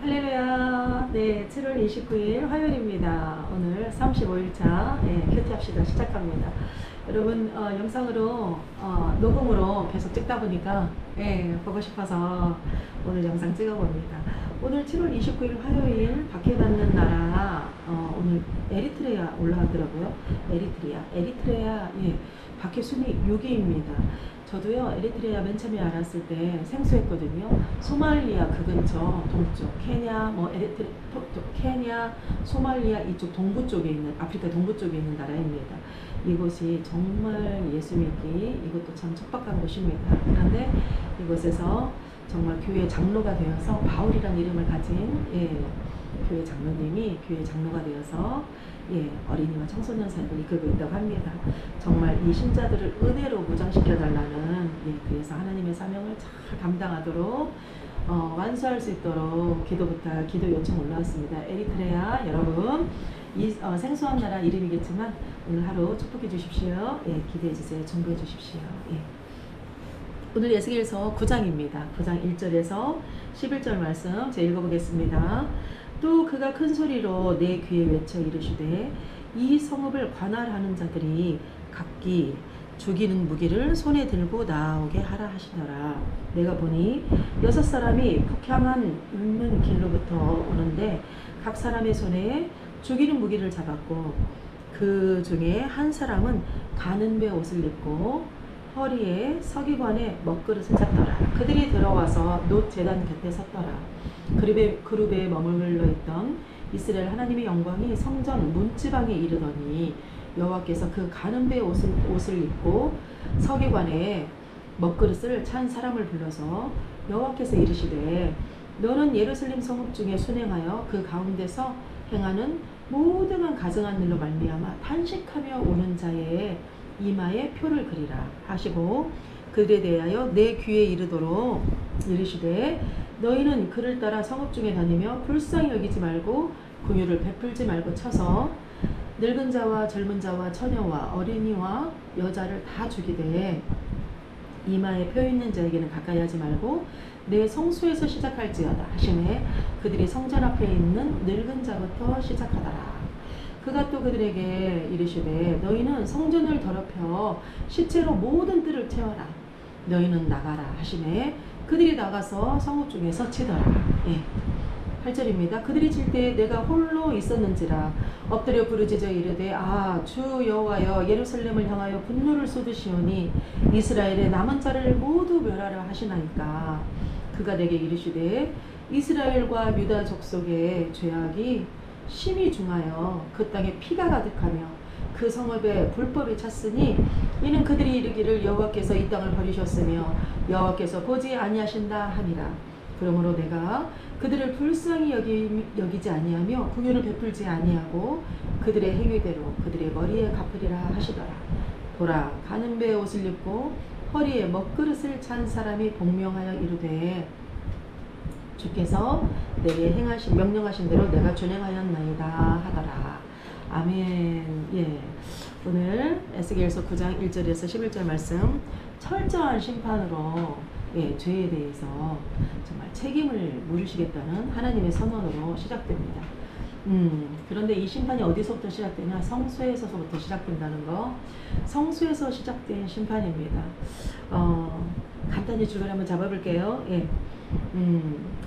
할렐루야. 네, 7월 29일 화요일입니다. 오늘 35일차 큐티합시다 시작합니다. 여러분 영상으로 녹음으로 계속 찍다 보니까 보고 싶어서 오늘 영상 찍어봅니다. 오늘 7월 29일 화요일 박해 받는 나라 오늘 에리트레아 올라가더라고요. 에리트레아 박해 순위 6위입니다. 저도요 에리트레아 맨 처음에 알았을 때 생소했거든요. 소말리아 그 근처 동쪽 케냐 케냐 소말리아 이쪽 동부 쪽에 있는 아프리카 동부 쪽에 있는 나라입니다. 이곳이 정말 예수 믿기 이것도 참 척박한 곳입니다. 그런데 이곳에서 정말 교회 장로가 되어서 바울이라는 이름을 가진 교회 장로님이 교회 장로가 되어서 어린이와 청소년 사역을 이끌고 있다고 합니다. 정말 이 신자들을 은혜로 무장시켜 달라는 그래서 하나님의 사명을 잘 감당하도록 완수할 수 있도록 기도 요청 올라왔습니다. 에리트레아 여러분 생소한 나라 이름이겠지만 오늘 하루 축복해 주십시오. 기대해 주세요. 정보해 주십시오. 오늘 에스겔서 9장입니다. 9장 1절에서 11절 말씀 제가 읽어보겠습니다. 또 그가 큰 소리로 내 귀에 외쳐 이르시되 이 성읍을 관할하는 자들이 각기 죽이는 무기를 손에 들고 나오게 하라 하시더라. 내가 보니 6사람이 북향한 있는 길로부터 오는데 각 사람의 손에 죽이는 무기를 잡았고 그 중에 한 사람은 가는 배 옷을 입고 허리에 서기관의 먹그릇을 찼더라. 그들이 들어와서 놋 제단 곁에 섰더라. 그룹에 머물러 있던 이스라엘 하나님의 영광이 성전 문지방에 이르더니 여호와께서 그 가는 배 옷을 입고 서기관의 먹그릇을 찬 사람을 불러서 여호와께서 이르시되 너는 예루살렘 성읍 중에 순행하여 그 가운데서 행하는 모든 가증한 일로 말미암아 탄식하며 오는 자의 이마에 표를 그리라 하시고 그들에 대하여 내 귀에 이르도록 이르시되 너희는 그를 따라 성읍 중에 다니며 불쌍히 여기지 말고 긍휼을 베풀지 말고 쳐서 늙은 자와 젊은 자와 처녀와 어린이와 여자를 다 죽이되 이마에 표 있는 자에게는 가까이 하지 말고 내 성소에서 시작할지어다 하시매 그들이 성전 앞에 있는 늙은 자부터 시작하더라. 그가 또 그들에게 이르시되 너희는 성전을 더럽혀 시체로 모든 뜰을 채워라. 너희는 나가라 하시매 그들이 나가서 성읍 중에서 치더라. 8절입니다. 그들이 칠 때 내가 홀로 있었는지라 엎드려 부르짖어 이르되 주 여호와여 예루살렘을 향하여 분노를 쏟으시오니 이스라엘의 남은 자를 모두 멸하라 하시나이까. 그가 내게 이르시되 이스라엘과 유다 족속의 죄악이 심히 중하여 그 땅에 피가 가득하며 그 성읍에 불법이 찼으니 이는 그들이 이르기를 여호와께서 이 땅을 버리셨으며 여호와께서 보지 아니하신다 하니라. 그러므로 내가 그들을 불쌍히 여기지 아니하며 긍휼을 베풀지 아니하고 그들의 행위대로 그들의 머리에 갚으리라 하시더라. 보라 가는 배의 옷을 입고 허리에 먹그릇을 찬 사람이 복명하여 이르되 주께서 내게 명령하신 대로 내가 준행하였나이다 하더라. 아멘. 오늘 에스겔서 9장 1절에서 11절 말씀 철저한 심판으로 죄에 대해서 정말 책임을 물으시겠다는 하나님의 선언으로 시작됩니다. 그런데 이 심판이 어디서부터 시작되냐? 성소에서부터 시작된다는 거. 성소에서 시작된 심판입니다. 간단히 줄거리 한번 잡아볼게요.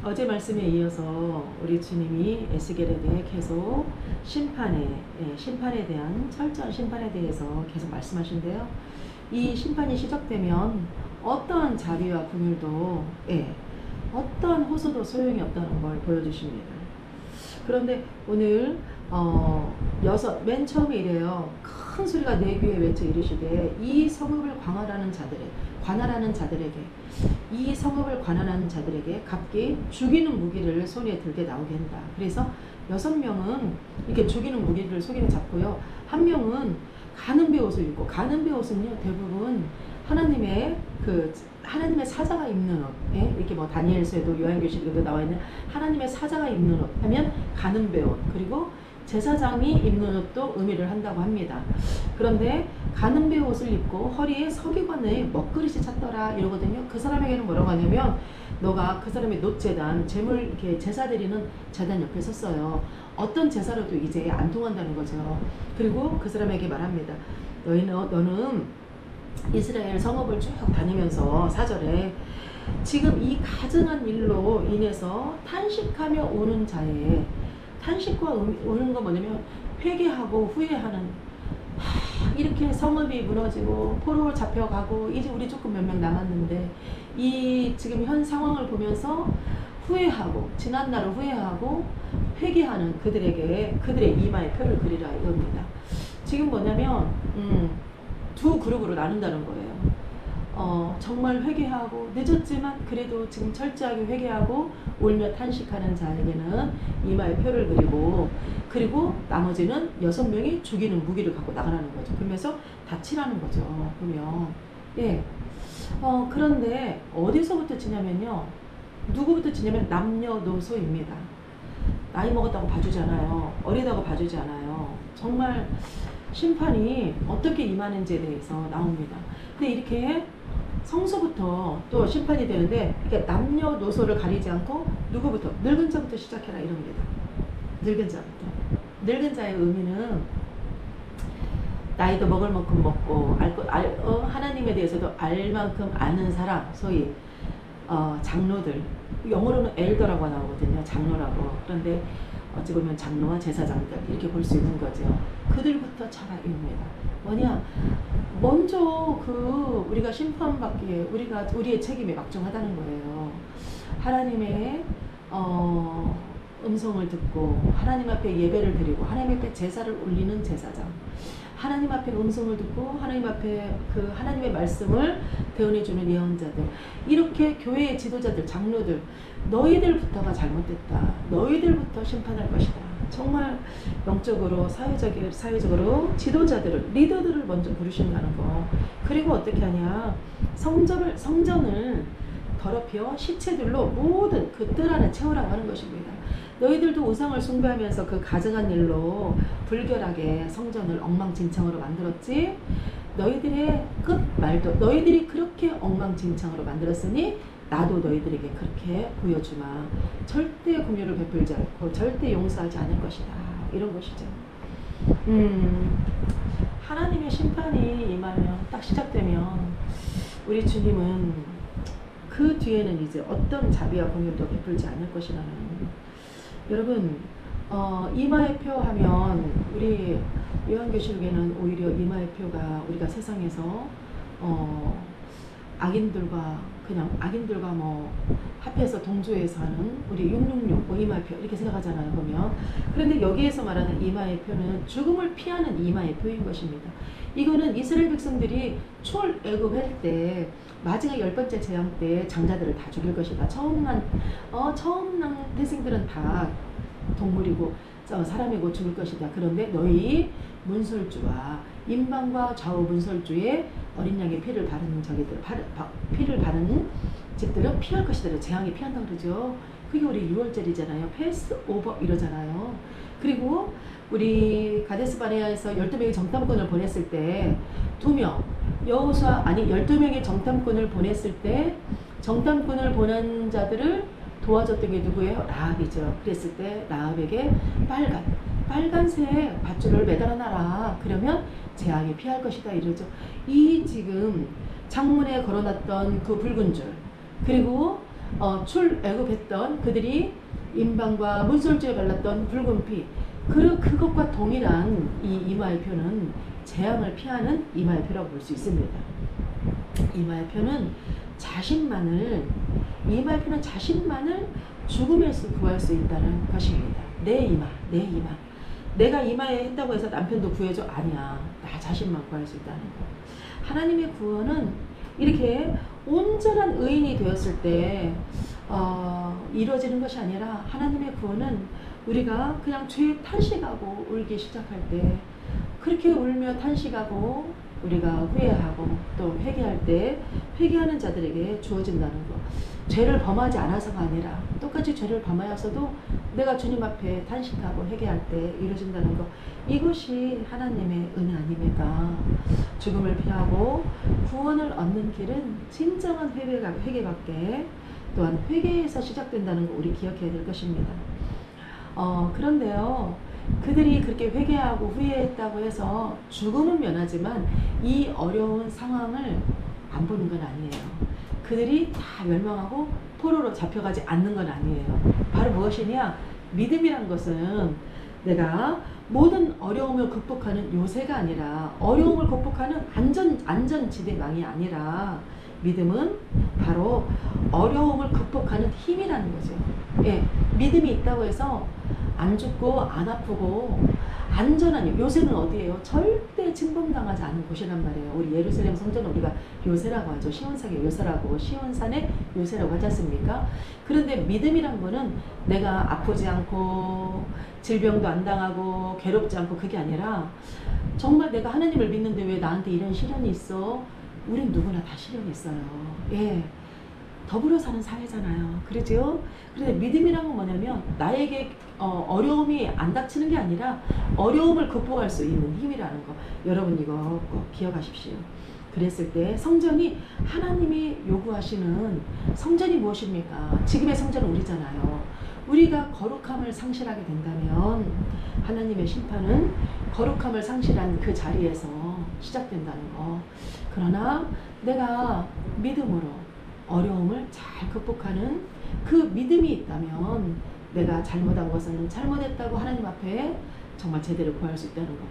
어제 말씀에 이어서 우리 주님이 에스겔에 대해 계속 심판에 대한 철저한 심판에 대해서 계속 말씀하신데요. 이 심판이 시작되면 어떠한 자비와 긍휼도 어떠한 호소도 소용이 없다는 걸 보여주십니다. 그런데 오늘 맨 처음에 이래요. 큰 소리가 내 귀에 외쳐 이르시되 이 성읍을 관할하는 자들에게 이 성읍을 관할하는 자들에게 각기 죽이는 무기를 손에 들게 나오게 한다. 그래서 6명은 이렇게 죽이는 무기를 손에 잡고요. 한 명은 가는 배 옷을 입고 가는 배 옷은요 대부분 하나님의 사자가 입는 옷, 이렇게 뭐 다니엘서에도 요한계시록에도 나와 있는 하나님의 사자가 입는 옷 하면 가는 배 옷, 그리고 제사장이 입는 옷도 의미를 한다고 합니다. 그런데 가늠배 옷을 입고 허리에 서기관의 먹그릇이 찼더라 이러거든요. 그 사람에게는 뭐라고 하냐면 너가 그 사람의 놋제단, 재물 이렇게 제사 드리는 제단 옆에 섰어요. 어떤 제사로도 이제 안 통한다는 거죠. 그리고 그 사람에게 말합니다. 너는 이스라엘 성읍을 쭉 다니면서 4절에 지금 이 가증한 일로 인해서 탄식하며 오는 자에, 탄식과 오는 건 뭐냐면 회개하고 후회하는, 이렇게 성읍이 무너지고 포로로 잡혀가고 이제 우리 조금 몇 명 남았는데 이 지금 현 상황을 보면서 후회하고 지난 날을 후회하고 회개하는 그들에게 그들의 이마에 표를 그리라 이겁니다. 지금 뭐냐면 두 그룹으로 나눈다는 거예요. 정말 회개하고 늦었지만 그래도 지금 철저하게 회개하고 울며 탄식하는 자에게는 이마에 표를 그리고 나머지는 6명이 죽이는 무기를 갖고 나가라는 거죠. 그러면서 다치라는 거죠. 보면 예. 그런데 어디서부터 지냐면요. 누구부터 지냐면 남녀노소입니다. 나이 먹었다고 봐주잖아요. 어리다고 봐주지 않아요. 정말 심판이 어떻게 임하는지에 대해서 나옵니다. 근데 이렇게 성소부터 또 심판이 되는데 이렇게 남녀노소를 가리지 않고 누구부터? 늙은 자부터 시작해라 이럽니다. 늙은 자부터. 늙은 자의 의미는 나이도 먹을 만큼 먹고 하나님에 대해서도 알 만큼 아는 사람, 소위 장로들, 영어로는 엘더라고 나오거든요. 장로라고. 그런데 어찌 보면 장로와 제사장들 이렇게 볼 수 있는 거죠. 그들부터 차라 이겁니다. 뭐냐? 먼저 우리가 심판받기에 우리의 책임이 막중하다는 거예요. 하나님의 음성을 듣고 하나님 앞에 예배를 드리고 하나님 앞에 제사를 올리는 제사장, 하나님 앞에 음성을 듣고 하나님 앞에 그 하나님의 말씀을 대언해주는 예언자들, 이렇게 교회의 지도자들, 장로들, 너희들부터가 잘못됐다. 너희들부터 심판할 것이다. 정말 영적으로 사회적으로 지도자들을, 리더들을 먼저 부르신다는 거. 그리고 어떻게 하냐? 성전을 더럽혀 시체들로 모든 그 뜰 안에 채우라고 하는 것입니다. 너희들도 우상을 숭배하면서 그 가증한 일로 불결하게 성전을 엉망진창으로 만들었지. 너희들의 끝말도 너희들이 그렇게 엉망진창으로 만들었으니 나도 너희들에게 그렇게 보여주마. 절대 긍휼을 베풀지 않고 절대 용서하지 않을 것이다. 이런 것이죠. 하나님의 심판이 임하면 딱 시작되면 우리 주님은 그 뒤에는 이제 어떤 자비와 긍휼도 베풀지 않을 것이라는, 여러분 이마의 표 하면 우리 요한계시록에는 오히려 이마의 표가 우리가 세상에서 악인들과 뭐 합해서 동조해서 하는 우리 666 이마의 표 이렇게 생각하잖아요. 보면. 그런데 여기에서 말하는 이마의 표는 죽음을 피하는 이마의 표인 것입니다. 이거는 이스라엘 백성들이 출애굽할 때 마지막 10번째 재앙 때 장자들을 다 죽일 것이다. 처음 난 태생들은 다 동물이고 사람이고 죽을 것이다. 그런데 너희 문설주와 임방과 좌우 문설주의 어린 양의 피를 바르는 피를 바르는 집들은 피할 것이다. 재앙이 피한다고 그러죠. 그게 우리 6월절이잖아요. 패스 오버 이러잖아요. 그리고 우리 가데스 바네아에서 12명의 정탐꾼을 보냈을 때 2명, 12명의 정탐꾼을 보냈을 때 정탐꾼을 보낸 자들을 도와줬던 게 누구예요? 라합이죠. 그랬을 때 라합에게 빨간색 밧줄을 매달아 놔라. 그러면 재앙이 피할 것이다 이러죠. 이 지금 창문에 걸어놨던 그 붉은 줄, 그리고 출애굽했던 그들이 임방과 문설주에 발랐던 붉은 피, 그것과 동일한 이 이마의 표는 재앙을 피하는 이마의 표라고 볼 수 있습니다. 이마의 표는 이마의 표는 자신만을 죽음에서 구할 수 있다는 것입니다. 내 이마. 내가 이마에 했다고 해서 남편도 구해줘? 아니야. 나 자신만 구할 수 있다는 거. 하나님의 구원은 이렇게 온전한 의인이 되었을 때 이루어지는 것이 아니라, 하나님의 구원은 우리가 그냥 죄에 탄식하고 울기 시작할 때, 그렇게 울며 탄식하고 우리가 후회하고 또 회개할 때 회개하는 자들에게 주어진다는 거. 죄를 범하지 않아서가 아니라 똑같이 죄를 범하였어도 내가 주님 앞에 탄식하고 회개할 때 이루어진다는 거, 이것이 하나님의 은혜 아닙니까? 죽음을 피하고 구원을 얻는 길은 진정한 회개밖에, 또한 회개에서 시작된다는 거 우리 기억해야 될 것입니다. 그런데요, 그들이 그렇게 회개하고 후회했다고 해서 죽음은 면하지만 이 어려운 상황을 안 보는 건 아니에요. 그들이 다 멸망하고 포로로 잡혀가지 않는 건 아니에요. 바로 무엇이냐? 믿음이란 것은 내가 모든 어려움을 극복하는 요새가 아니라, 어려움을 극복하는 안전지대망이 아니라, 믿음은 바로 어려움을 극복하는 힘이라는 거죠. 예, 믿음이 있다고 해서 안 죽고 안 아프고 안전한, 요새는 어디예요? 절대 침범당하지 않은 곳이란 말이에요. 우리 예루살렘 성전은 우리가 요새라고 하죠. 시온산의 요새라고, 시온산의 요새라고 하지 않습니까? 그런데 믿음이란 거는 내가 아프지 않고 질병도 안 당하고 괴롭지 않고, 그게 아니라 정말 내가 하나님을 믿는데 왜 나한테 이런 시련이 있어? 우린 누구나 다 시련이 있어요. 예. 더불어 사는 사회잖아요. 그러죠? 그런데 믿음이란 건 뭐냐면 나에게 어려움이 안 닥치는 게 아니라 어려움을 극복할 수 있는 힘이라는 거. 여러분 이거 꼭 기억하십시오. 그랬을 때 성전이, 하나님이 요구하시는 성전이 무엇입니까? 지금의 성전은 우리잖아요. 우리가 거룩함을 상실하게 된다면 하나님의 심판은 거룩함을 상실한 그 자리에서 시작된다는 거. 그러나 내가 믿음으로 어려움을 잘 극복하는 그 믿음이 있다면 내가 잘못한 것은 잘못했다고 하나님 앞에 정말 제대로 구할 수 있다는 거.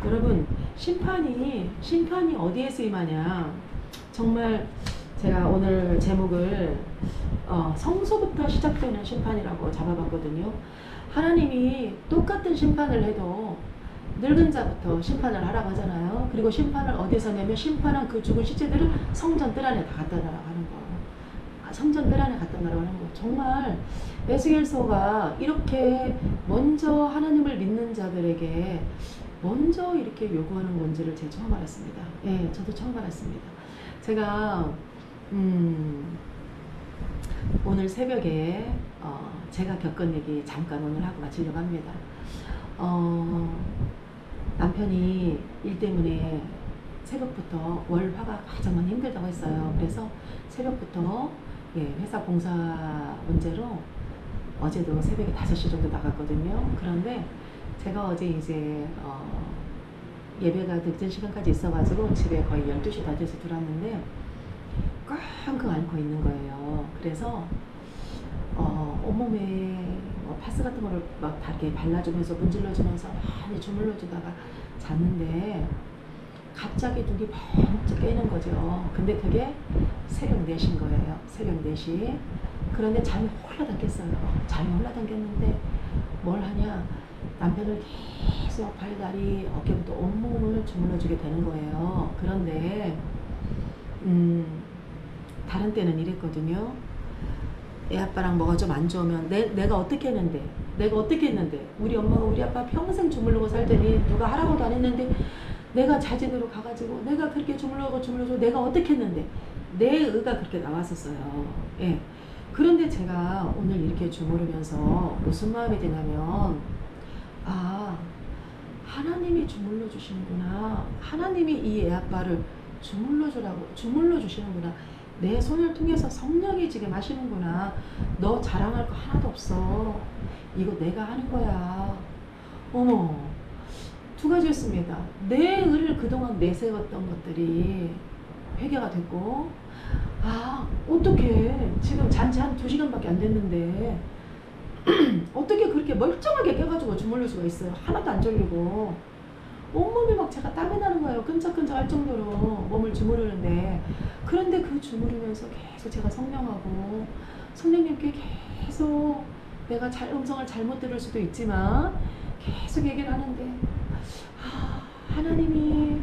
여러분, 심판이 어디에서 임하냐? 정말 제가 오늘 제목을 성소부터 시작되는 심판이라고 잡아봤거든요. 하나님이 똑같은 심판을 해도 늙은 자부터 심판을 하라고 하잖아요. 그리고 심판을 어디서 내면, 심판한 그 죽은 시체들을 성전 뜰 안에 다 갖다 놔라고 하는 거. 성전 뜰 안에 갖다 놔라고 하는 거. 정말 에스겔서가 이렇게 먼저 하나님을 믿는 자들에게 먼저 이렇게 요구하는 건지를 제가 처음 알았습니다. 예, 저도 처음 알았습니다. 제가 오늘 새벽에 제가 겪은 얘기 잠깐 오늘 하고 마치려고 합니다. 남편이 일 때문에 새벽부터 월화가 가장 많이 힘들다고 했어요. 그래서 새벽부터 회사 공사 문제로 어제도 새벽에 5시 정도 나갔거든요. 그런데 제가 어제 이제 예배가 늦은 시간까지 있어가지고 집에 거의 12시 다 돼서 들어왔는데 끙끙 앓고 있는 거예요. 그래서 온몸에 파스 같은 거를 막 다 이렇게 발라주면서 문질러주면서 많이 주물러주다가 잤는데 갑자기 눈이 번쩍 깨는 거죠. 근데 그게 새벽 4시인 거예요. 새벽 4시. 그런데 잠이 홀라당겼어요. 잠이 홀라당겼는데 뭘 하냐? 남편을 계속 발다리, 어깨부터 온몸을 주물러주게 되는 거예요. 그런데 다른 때는 이랬거든요. 애 아빠랑 뭐가 좀 안 좋으면 내가 어떻게 했는데, 우리 엄마가 우리 아빠 평생 주물르고 살더니 누가 하라고도 안 했는데 내가 자진으로 가가지고 내가 그렇게 주물러줘 내가 어떻게 했는데, 내 의가 그렇게 나왔었어요. 예. 그런데 제가 오늘 이렇게 주무르면서 무슨 마음이 드냐면, 하나님이 주물러 주시는구나. 하나님이 이 애 아빠를 주물러 주시는구나. 내 손을 통해서 성령이 지금 하시는구나. 너 자랑할 거 하나도 없어. 이거 내가 하는 거야. 어머, 두 가지였습니다. 내 의를 그동안 내세웠던 것들이 회개가 됐고, 어떻게 지금 잔지 한 2시간밖에 안 됐는데 어떻게 그렇게 멀쩡하게 깨가지고 주물릴 수가 있어요. 하나도 안 졸리고 온몸이 막 제가 땀이 나는 거예요. 끈적끈적 할 정도로 몸을 주무르는데, 그런데 그 주무르면서 계속 제가 성령님께 계속 내가 음성을 잘못 들을 수도 있지만 계속 얘기를 하는데, 하나님이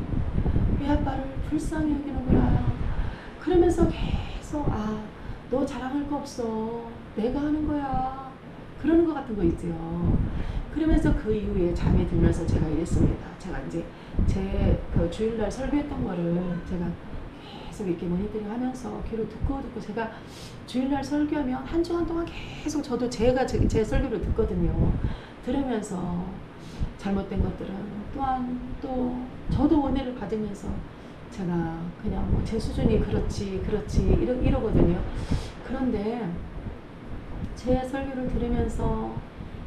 애 아빠를 불쌍히 여기는구나. 그러면서 계속 너 자랑할 거 없어. 내가 하는 거야. 그러는 것 같은 거 있죠. 그러면서 그 이후에 잠이 들면서 제가 이랬습니다. 제가 이제 제 그 주일날 설교했던 거를 제가 계속 이렇게 모니터링 하면서 귀로 듣고 제가 주일날 설교하면 한 주간 동안 계속 저도 제가 제 설교를 듣거든요. 들으면서 잘못된 것들은 또한 또 저도 은혜를 받으면서 제가 그냥 뭐 제 수준이 그렇지 이러거든요. 그런데 제 설교를 들으면서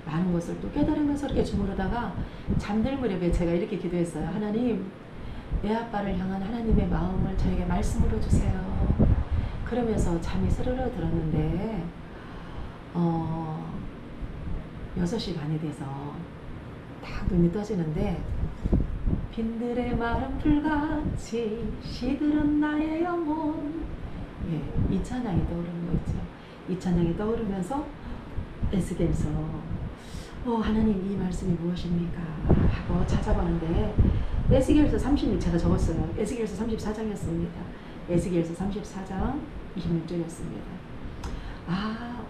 많은 것을 또 깨달으면서 이렇게 주무르다가 잠들 무렵에 제가 이렇게 기도했어요. 하나님, 내 아빠를 향한 하나님의 마음을 저에게 말씀으로 주세요. 그러면서 잠이 스르르 들었는데 6시 반이 돼서 딱 눈이 떠지는데 빈들의 마른 풀같이 시들은 나의 영혼, 이 찬양이 떠오르는 거 있죠. 이 찬양이 떠오르면서 에스겔서 하나님 이 말씀이 무엇입니까? 하고 찾아보는데 에스겔서 36 제가 적었어요. 에스겔서 34장이었습니다. 에스겔서 34장 26절이었습니다.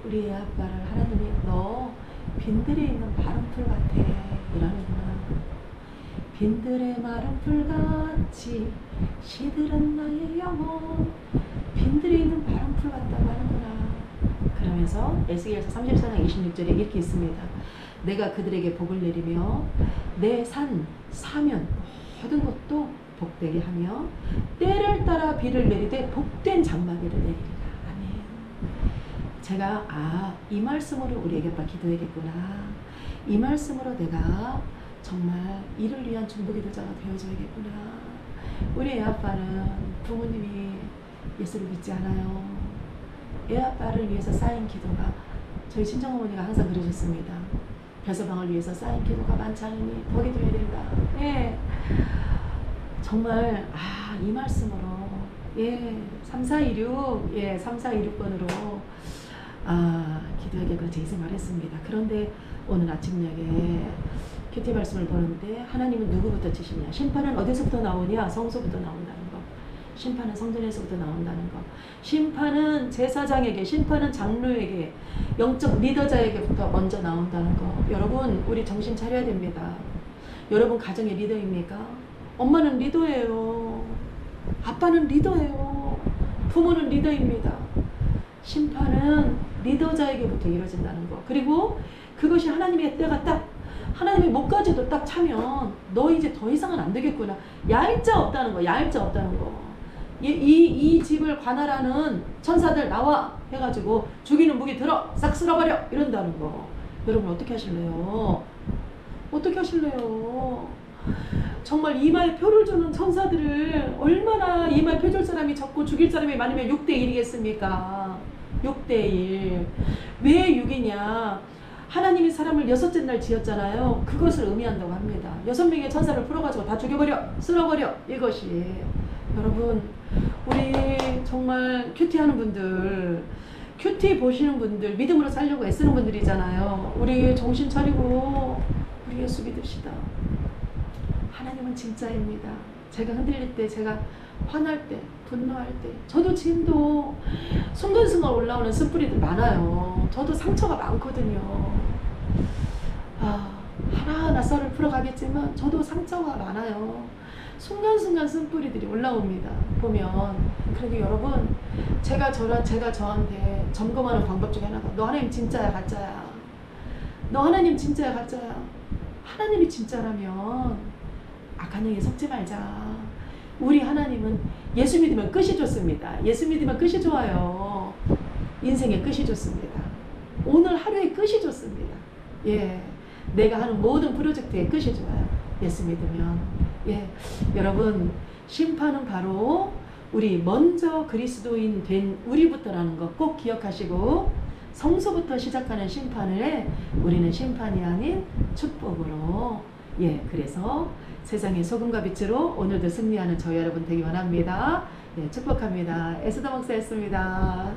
우리 애 아빠를 하나님이 너 빈들에 있는 마른 풀 같아 이러는구나. 빈들의 마른 풀같이 시들은 나의 영혼, 빈들에 있는 마른 풀 같다고 하는구나. 그러면서 에스겔서 34장 26절에 이렇게 있습니다. 내가 그들에게 복을 내리며 내 산 사면 모든 것도 복되게 하며 때를 따라 비를 내리되 복된 장마비를 내리리라. 아멘. 제가 이 말씀으로 우리 애기 아빠 기도해야겠구나. 이 말씀으로 내가 정말 이를 위한 중보기도자가 되어줘야겠구나. 우리 애 아빠는 부모님이 예수를 믿지 않아요. 애 아빠를 위해서 쌓인 기도가, 저희 친정어머니가 항상 그러셨습니다. 벼서방을 위해서 쌓인 기도가 많지 않으니 더 기도해야 된다. 정말 이 말씀으로 3426 3426번으로 기도하게 제 생각을 했습니다. 그런데 오늘 아침녘에 큐티 말씀을 보는데 하나님은 누구부터 치시냐? 심판은 어디서부터 나오냐? 성소부터 나온다는 거. 심판은 성전에서부터 나온다는 거. 심판은 제사장에게, 심판은 장로에게, 영적 리더자에게부터 먼저 나온다는 거. 여러분, 우리 정신 차려야 됩니다. 여러분 가정의 리더입니까? 엄마는 리더예요. 아빠는 리더예요. 부모는 리더입니다. 심판은 리더자에게부터 이루어진다는 거. 그리고 그것이 하나님의 때가 딱, 하나님의 목까지도 딱 차면 너 이제 더 이상은 안 되겠구나. 얄자 없다는 거. 얄자 없다는 거. 이 집을 관할하는 천사들 나와 해가지고 죽이는 무기 들어 싹 쓸어버려 이런다는 거. 여러분 어떻게 하실래요? 어떻게 하실래요? 정말 이마에 표를 주는 천사들을 얼마나 이마에 표 줄 사람이 적고 죽일 사람이 많으면 6대1이겠습니까? 6대1. 왜 6이냐? 하나님이 사람을 6째 날 지었잖아요. 그것을 의미한다고 합니다. 6명의 천사를 풀어가지고 다 죽여버려, 쓸어버려, 이것이. 여러분, 우리 정말 큐티 하는 분들, 큐티 보시는 분들, 믿음으로 살려고 애쓰는 분들이잖아요. 우리 정신 차리고 우리 예수 믿읍시다. 하나님은 진짜입니다. 제가 흔들릴 때, 제가 화날 때, 분노할 때, 저도 지금도 순간순간 올라오는 쓴뿌리들 많아요. 저도 상처가 많거든요. 하나하나 썰을 풀어가겠지만 저도 상처가 많아요. 순간순간 쓴뿌리들이 올라옵니다. 보면. 그런데 여러분, 제가 저한테 점검하는 방법 중에 하나가, 너 하나님 진짜야 가짜야? 너 하나님 진짜야 가짜야? 하나님이 진짜라면 악한 영에 속지 말자. 우리 하나님은 예수 믿으면 끝이 좋습니다. 예수 믿으면 끝이 좋아요. 인생의 끝이 좋습니다. 오늘 하루의 끝이 좋습니다. 내가 하는 모든 프로젝트의 끝이 좋아요. 예수 믿으면. 여러분, 심판은 바로 우리 먼저 그리스도인 된 우리부터라는 거 꼭 기억하시고, 성소부터 시작하는 심판을 우리는 심판이 아닌 축복으로, 그래서 세상의 소금과 빛으로 오늘도 승리하는 저희 여러분 되기 원합니다. 축복합니다. 에스더 목사였습니다.